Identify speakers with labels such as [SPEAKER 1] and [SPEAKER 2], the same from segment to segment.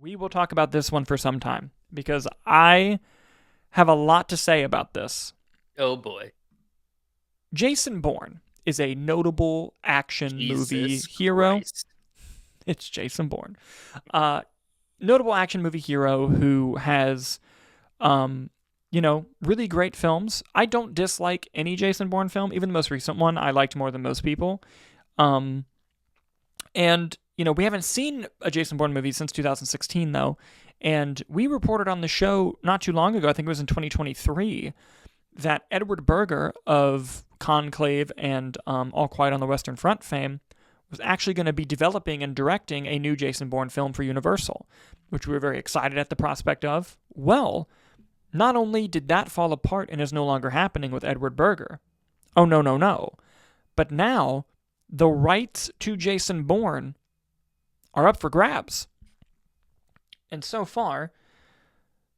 [SPEAKER 1] We will talk about this one for some time because I have a lot to say about this.
[SPEAKER 2] Oh boy.
[SPEAKER 1] Jason Bourne is a notable action movie
[SPEAKER 2] Jesus
[SPEAKER 1] hero.
[SPEAKER 2] Christ.
[SPEAKER 1] It's Jason Bourne. Uh, Notable action movie hero who has, really great films. I don't dislike any Jason Bourne film, even the most recent one I liked more than most people. Um, and we haven't seen a Jason Bourne movie since 2016 though, and we reported on the show not too long ago. I think it was in 2023 that Edward Berger of Conclave and All Quiet on the Western Front fame was actually going to be developing and directing a new Jason Bourne film for Universal, which we were very excited at the prospect of. Well, not only did that fall apart and is no longer happening with Edward Berger, oh no, no, no, but now the rights to Jason Bourne are up for grabs. And so far,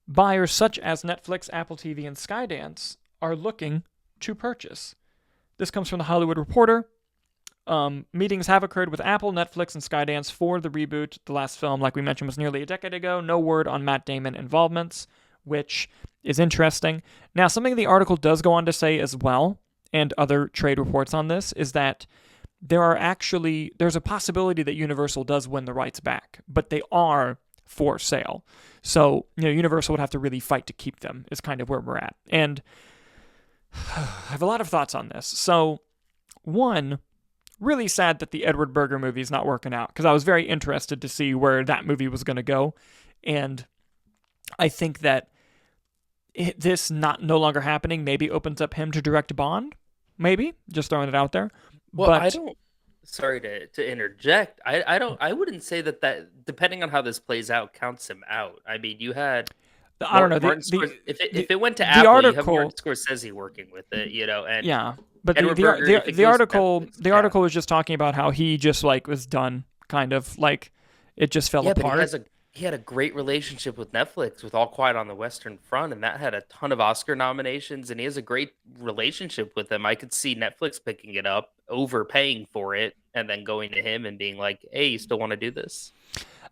[SPEAKER 1] buyers such as Netflix, Apple TV, and Skydance are looking to purchase. This comes from The Hollywood Reporter. Meetings have occurred with Apple, Netflix, and Skydance for the reboot. The last film, like we mentioned, was nearly a decade ago. No word on Matt Damon involvements, which is interesting. Now, something the article does go on to say as well, and other trade reports on this, is that there's a possibility that Universal does win the rights back, but they are for sale. So, Universal would have to really fight to keep them, is kind of where we're at. And I have a lot of thoughts on this. So, one, really sad that the Edward Berger movie is not working out, because I was very interested to see where that movie was going to go. And I think that this no longer happening maybe opens up him to direct Bond. Maybe. Just throwing it out there.
[SPEAKER 2] Well, I
[SPEAKER 1] But
[SPEAKER 2] don't. Sorry to interject. I don't. I wouldn't say that depending on how this plays out counts him out. I mean, you had
[SPEAKER 1] I don't know.
[SPEAKER 2] Martin Scorsese.
[SPEAKER 1] The,
[SPEAKER 2] If it went to
[SPEAKER 1] the
[SPEAKER 2] Apple, you have Martin
[SPEAKER 1] article,
[SPEAKER 2] Scorsese working with it, and
[SPEAKER 1] yeah. But
[SPEAKER 2] Edward Berger. If it
[SPEAKER 1] the
[SPEAKER 2] goes to
[SPEAKER 1] article
[SPEAKER 2] Netflix,
[SPEAKER 1] the
[SPEAKER 2] yeah,
[SPEAKER 1] article was just talking about how he just like was done, kind of like it just fell
[SPEAKER 2] yeah, but
[SPEAKER 1] apart.
[SPEAKER 2] he had a great relationship with Netflix with All Quiet on the Western Front, and that had a ton of Oscar nominations, and he has a great relationship with them. I could see Netflix picking it up, overpaying for it, and then going to him and being like, "Hey, you still want to do this?"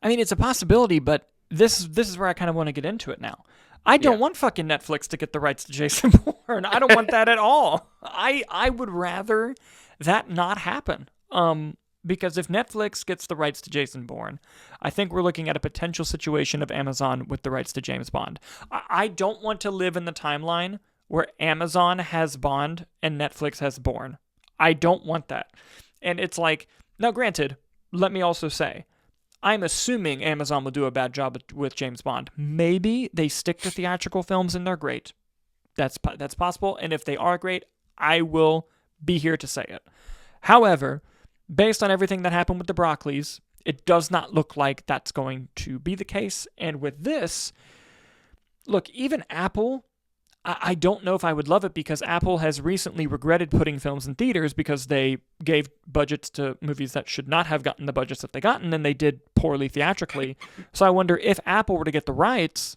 [SPEAKER 1] I mean, it's a possibility, but this is where I kind of want to get into it now. I don't
[SPEAKER 2] Yeah.
[SPEAKER 1] want fucking Netflix to get the rights to Jason Bourne. I don't want that at all. I would rather that not happen. Because if Netflix gets the rights to Jason Bourne, I think we're looking at a potential situation of Amazon with the rights to James Bond. I don't want to live in the timeline where Amazon has Bond and Netflix has Bourne. I don't want that. And it's like, now granted, let me also say, I'm assuming Amazon will do a bad job with James Bond. Maybe they stick to theatrical films and they're great. That's possible. And if they are great, I will be here to say it. However, based on everything that happened with the Broccoli's, it does not look like that's going to be the case. And with this, look, even Apple, I don't know if I would love it, because Apple has recently regretted putting films in theaters because they gave budgets to movies that should not have gotten the budgets that they gotten, and they did poorly theatrically. So I wonder, if Apple were to get the rights,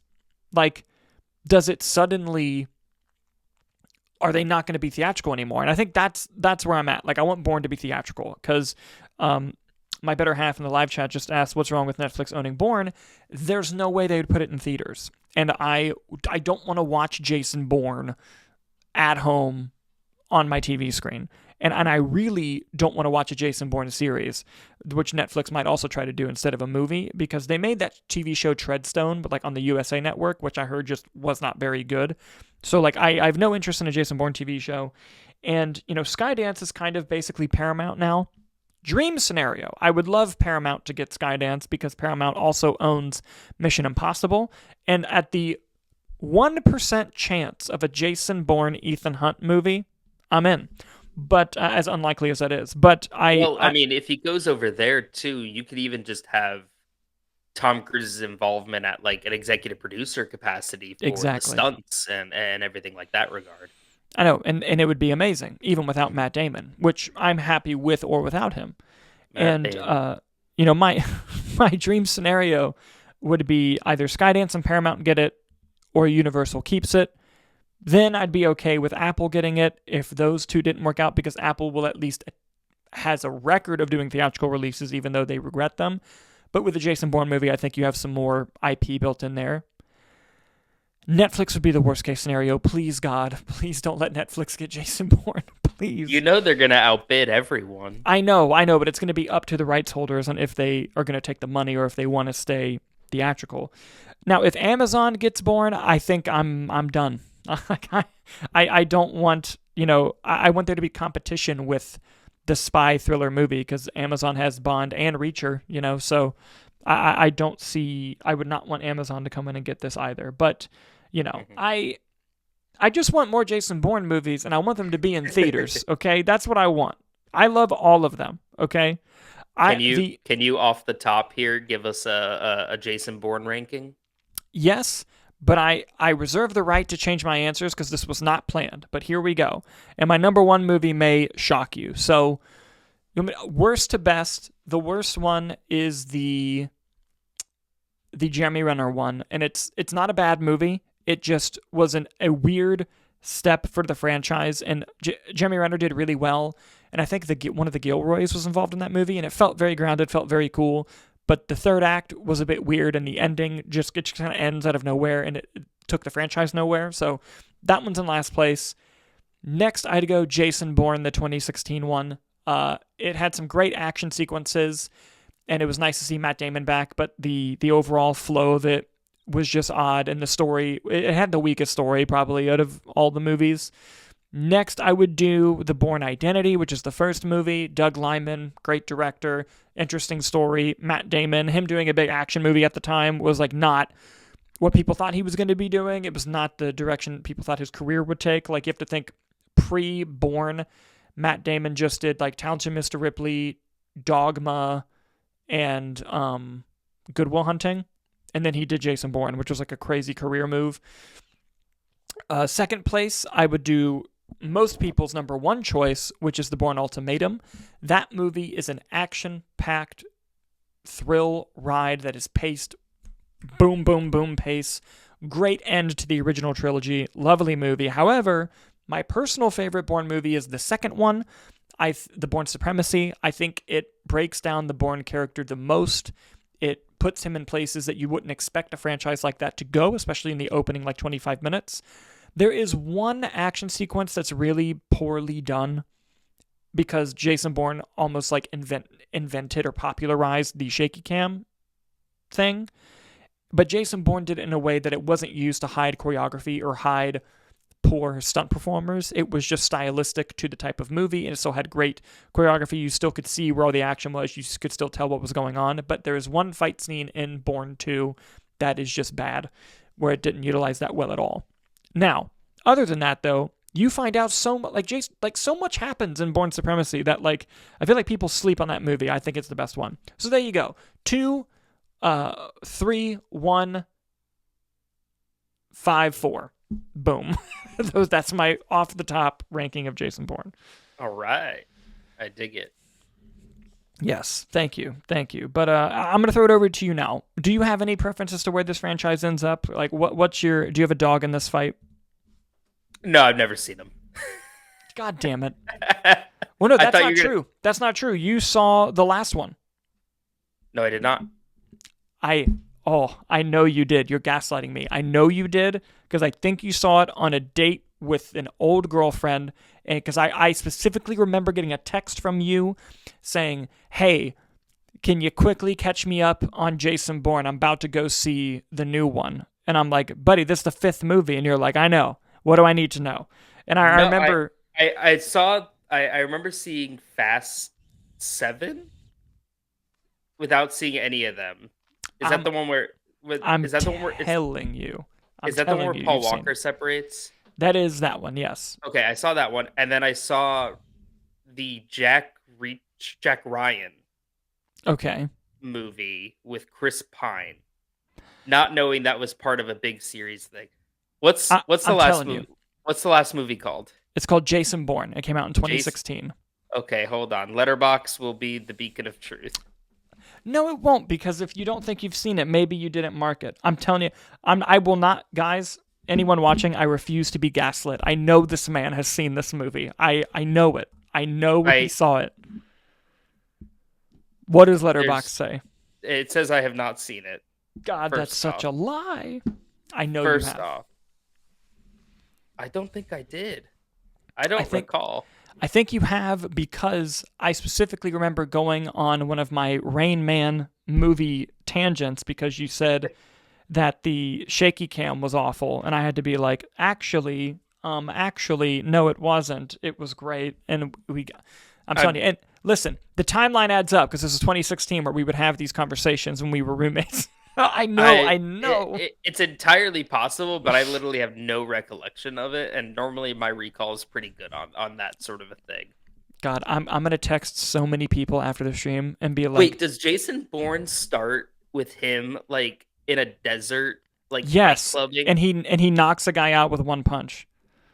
[SPEAKER 1] like, does it suddenly, are they not going to be theatrical anymore? And I think that's where I'm at. Like, I want Bourne to be theatrical, because my better half in the live chat just asked what's wrong with Netflix owning Bourne. There's no way they would put it in theaters. And I don't want to watch Jason Bourne at home on my TV screen. And I really don't want to watch a Jason Bourne series, which Netflix might also try to do instead of a movie, because they made that TV show Treadstone, but like on the USA Network, which I heard just was not very good. So like I have no interest in a Jason Bourne TV show. And, Skydance is kind of basically Paramount now. Dream scenario. I would love Paramount to get Skydance, because Paramount also owns Mission Impossible. And at the 1% chance of a Jason Bourne Ethan Hunt movie, I'm in. But as unlikely as that is. But
[SPEAKER 2] I mean, if he goes over there too, you could even just have Tom Cruise's involvement at like an executive producer capacity for the
[SPEAKER 1] exactly.
[SPEAKER 2] stunts and everything like that regard.
[SPEAKER 1] I know, and it would be amazing, even without Matt Damon, which I'm happy with or without him.
[SPEAKER 2] Matt
[SPEAKER 1] And,
[SPEAKER 2] Damon.
[SPEAKER 1] my my dream scenario would be either Skydance and Paramount get it, or Universal keeps it. Then I'd be okay with Apple getting it if those two didn't work out, because Apple will at least has a record of doing theatrical releases, even though they regret them. But with the Jason Bourne movie, I think you have some more IP built in there. Netflix would be the worst case scenario. Please, God, please don't let Netflix get Jason Bourne. Please.
[SPEAKER 2] You know they're going to outbid everyone.
[SPEAKER 1] I know, but it's going to be up to the rights holders on if they are going to take the money or if they want to stay theatrical. Now, if Amazon gets Bourne, I think I'm done. I don't want, I want there to be competition with the spy thriller movie because Amazon has Bond and Reacher, so I don't see, I would not want Amazon to come in and get this either. But, I just want more Jason Bourne movies and I want them to be in theaters, okay? That's what I want. I love all of them, okay?
[SPEAKER 2] Can you off the top here give us a Jason Bourne ranking?
[SPEAKER 1] Yes, but I reserve the right to change my answers because this was not planned. But here we go. And my number one movie may shock you. So, worst to best, the worst one is the Jeremy Renner one. And it's not a bad movie. It just was a weird step for the franchise. And Jeremy Renner did really well. And I think one of the Gilroys was involved in that movie. And it felt very grounded, felt very cool. But the third act was a bit weird, and the ending just kind of ends out of nowhere, and it took the franchise nowhere. So that one's in last place. Next, I'd go Jason Bourne, the 2016 one. It had some great action sequences, and it was nice to see Matt Damon back, but the overall flow of it was just odd, and the story, it had the weakest story probably out of all the movies. Next, I would do The Bourne Identity, which is the first movie. Doug Liman, great director, interesting story. Matt Damon, him doing a big action movie at the time was not what people thought he was going to be doing. It was not the direction people thought his career would take. You have to think pre-Bourne, Matt Damon just did Talented Mr. Ripley, Dogma, and Good Will Hunting. And then he did Jason Bourne, which was a crazy career move. Second place, I would do most people's number one choice, which is The Bourne Ultimatum. That movie is an action-packed thrill ride that is paced boom, boom, boom pace. Great end to the original trilogy. Lovely movie. However, my personal favorite Bourne movie is the second one, The Bourne Supremacy. I think it breaks down the Bourne character the most. It puts him in places that you wouldn't expect a franchise like that to go, especially in the opening 25 minutes. There is one action sequence that's really poorly done because Jason Bourne almost invented or popularized the shaky cam thing. But Jason Bourne did it in a way that it wasn't used to hide choreography or hide poor stunt performers. It was just stylistic to the type of movie, and it still had great choreography. You still could see where all the action was. You could still tell what was going on. But there is one fight scene in Bourne 2 that is just bad, where it didn't utilize that well at all. Now, other than that, though, you find out so much, so much happens in Bourne Supremacy that, I feel like people sleep on that movie. I think it's the best one. So there you go. 2, 3, 1, 5, 4. Boom. That's my off-the-top ranking of Jason Bourne.
[SPEAKER 2] All right. I dig it.
[SPEAKER 1] Yes, thank you. But I'm going to throw it over to you now. Do you have any preference as to where this franchise ends up? Do you have a dog in this fight?
[SPEAKER 2] No, I've never seen them.
[SPEAKER 1] God damn it. Well, no, that's not true. That's not true. You saw the last one.
[SPEAKER 2] No, I did not.
[SPEAKER 1] I know you did. You're gaslighting me. I know you did because I think you saw it on a date with an old girlfriend, and because I specifically remember getting a text from you saying, hey, can you quickly catch me up on Jason Bourne? I'm about to go see the new one. And I'm like, buddy, this is the 5th movie. And you're like, I know. What do I need to know? And I remember...
[SPEAKER 2] I remember seeing Fast 7 without seeing any of them. Is that the one where...
[SPEAKER 1] Is that the one where
[SPEAKER 2] Paul Walker separates?
[SPEAKER 1] That is that one, yes.
[SPEAKER 2] Okay, I saw that one. And then I saw the Jack Ryan movie with Chris Pine, not knowing that was part of a big series thing. What's the last movie called?
[SPEAKER 1] It's called Jason Bourne. It came out in 2016.
[SPEAKER 2] Okay, hold on. Letterboxd will be the beacon of truth.
[SPEAKER 1] No, it won't, because if you don't think you've seen it, maybe you didn't mark it. I'm telling you, I will not, guys, anyone watching, I refuse to be gaslit. I know this man has seen this movie. I know it. I know he saw it. What does Letterboxd say?
[SPEAKER 2] It says I have not seen it.
[SPEAKER 1] God, that's such a lie. I know you
[SPEAKER 2] First
[SPEAKER 1] have.
[SPEAKER 2] off, I don't think I did. I
[SPEAKER 1] I
[SPEAKER 2] don't
[SPEAKER 1] think
[SPEAKER 2] recall.
[SPEAKER 1] I think you have because I specifically remember going on one of my Rain Man movie tangents because you said that the shaky cam was awful, and I had to be like, actually, no, it wasn't. It was great, and I'm telling you. And listen, the timeline adds up because this is 2016 where we would have these conversations when we were roommates. I know.
[SPEAKER 2] It's entirely possible, but I literally have no recollection of it, and normally my recall is pretty good on that sort of a thing.
[SPEAKER 1] God, I'm gonna text so many people after the stream and be like,
[SPEAKER 2] wait, does Jason Bourne start with him like in a desert, like
[SPEAKER 1] yes,
[SPEAKER 2] clubbing?
[SPEAKER 1] and he knocks a guy out with one punch.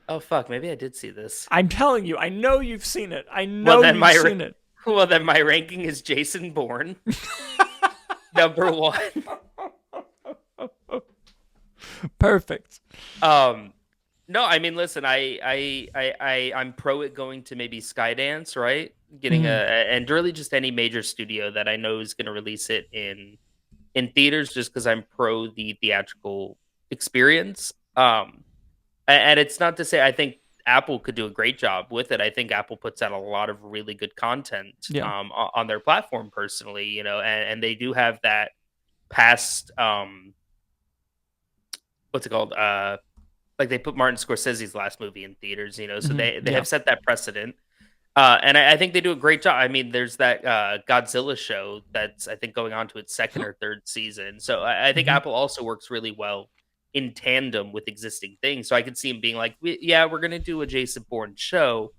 [SPEAKER 2] Oh fuck, maybe I did see this.
[SPEAKER 1] I'm telling you, I know you've seen it. I know you've seen it.
[SPEAKER 2] Well, then my ranking is Jason Bourne, number 1.
[SPEAKER 1] Perfect.
[SPEAKER 2] No, I mean, listen, I'm pro it going to maybe Skydance, right? Getting and really just any major studio that I know is going to release it in theaters, just because I'm pro the theatrical experience. And it's not to say I think Apple could do a great job with it. I think Apple puts out a lot of really good content on their platform personally, you know, and they do have that past what's it called? Like they put Martin Scorsese's last movie in theaters, you know, so they have set that precedent. And I think they do a great job. I mean, there's that Godzilla show that's I think going on to its 2nd or 3rd season. So I think Apple also works really well in tandem with existing things. So I could see him being like, we're going to do a Jason Bourne show,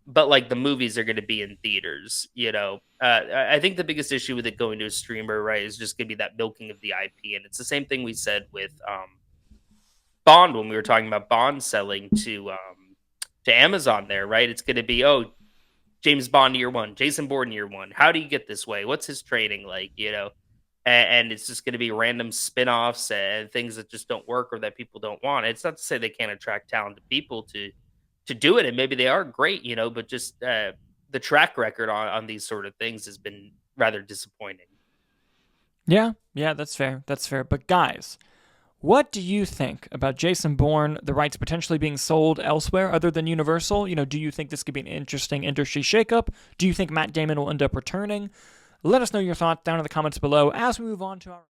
[SPEAKER 2] but like the movies are going to be in theaters, you know. I think the biggest issue with it going to a streamer, right, is just going to be that milking of the IP. And it's the same thing we said with Bond when we were talking about Bond selling to Amazon there, right? It's going to be, James Bond year 1, Jason Bourne year 1. How do you get this way? What's his training like, you know? And it's just going to be random spin-offs and things that just don't work or that people don't want. It's not to say they can't attract talented people to do it, and maybe they are great, you know, but just the track record on these sort of things has been rather disappointing.
[SPEAKER 1] Yeah, that's fair. But guys, what do you think about Jason Bourne, the rights potentially being sold elsewhere other than Universal? You know, do you think this could be an interesting industry shakeup? Do you think Matt Damon will end up returning? Let us know your thoughts down in the comments below as we move on to our